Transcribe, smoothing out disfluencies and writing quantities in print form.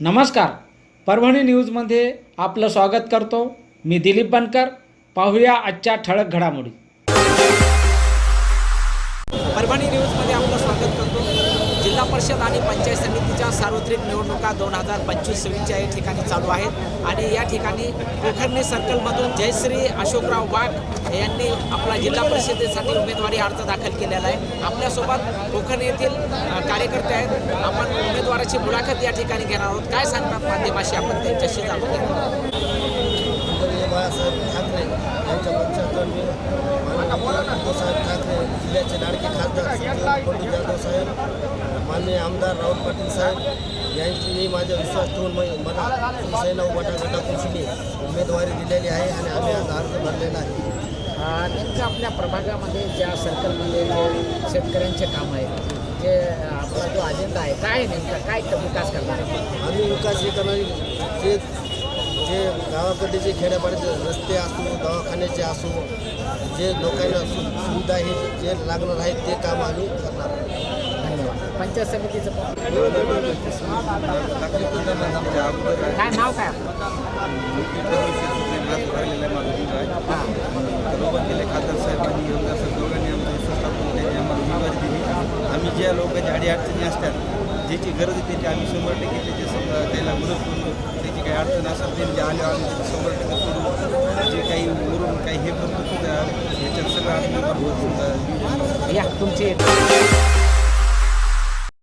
नमस्कार, परभणी न्यूजमध्ये आपलं स्वागत करतो. मी दिलीप बनकर. पाहूया आजच्या ठळक घडामोडी. परभणी न्यूजमध्ये आपलं स्वागत करतो. जिल्हा परिषद आणि पंचायत समितीच्या सार्वत्रिक निवडणुका 2025-26 या ठिकाणी चालू आहेत आणि या ठिकाणी पोखर्णे सर्कलमधून जयश्री अशोकराव वाघ यांनी आपला जिल्हा परिषदेसाठी उमेदवारी अर्ज दाखल केलेला आहे. आपल्यासोबत पोखर्णे येथील कार्यकर्ते आहेत. आपण उमेदवाराची मुलाखत या ठिकाणी घेणार आहोत. काय सांगतात माध्यमाशी, आपण त्यांच्याशी जाणून घेतो. बाळासाहेब ठाकरे यांच्या पक्षातून मी उद्धवसाहेब ठाकरे, जिल्ह्याचे लाडके खासदार पंडित जाधव साहेब, माननीय आमदार राऊत पाटील साहेब यांची मी माझा विश्वास ठेवून मला शिवसेना गटाकडून उमेदवारी दिलेली आहे आणि आम्ही आज अर्ज भरलेला आहे. नेमकं आपल्या प्रभागामध्ये ज्या सर्कलमध्ये जे शेतकऱ्यांचे काम आहेत, जे आपला जो अजेंडा आहे, काय आहे नेमका, काय विकास करणार आहे? आम्ही विकास हे करणारे जे गावाकडे जे खेड्यापाड्याचे रस्ते असो, दवाखान्याचे असो, जे लोकांना सुविधा हे जे लागणार आहेत ते काम आम्ही करणार. धन्यवाद. पंचायत समितीचं काय नाव काय आपलं? खासदार साहेबांनी आमदार साहेब दोघांनी आमच्या विश्वासातून त्यांनी आम्हाला उमेदवारी दिली. आम्ही ज्या लोकांच्या अडीअडचणी असतात, ज्याची गरज आहे त्याची आम्ही 100% त्याच्या त्याला मदत करू. त्याची काही अडचण असेल त्यांनी आल्यावर आम्ही 100% सोडू. जे काही वरून काही हे करतो याच्यात सगळं आम्ही या तुमचे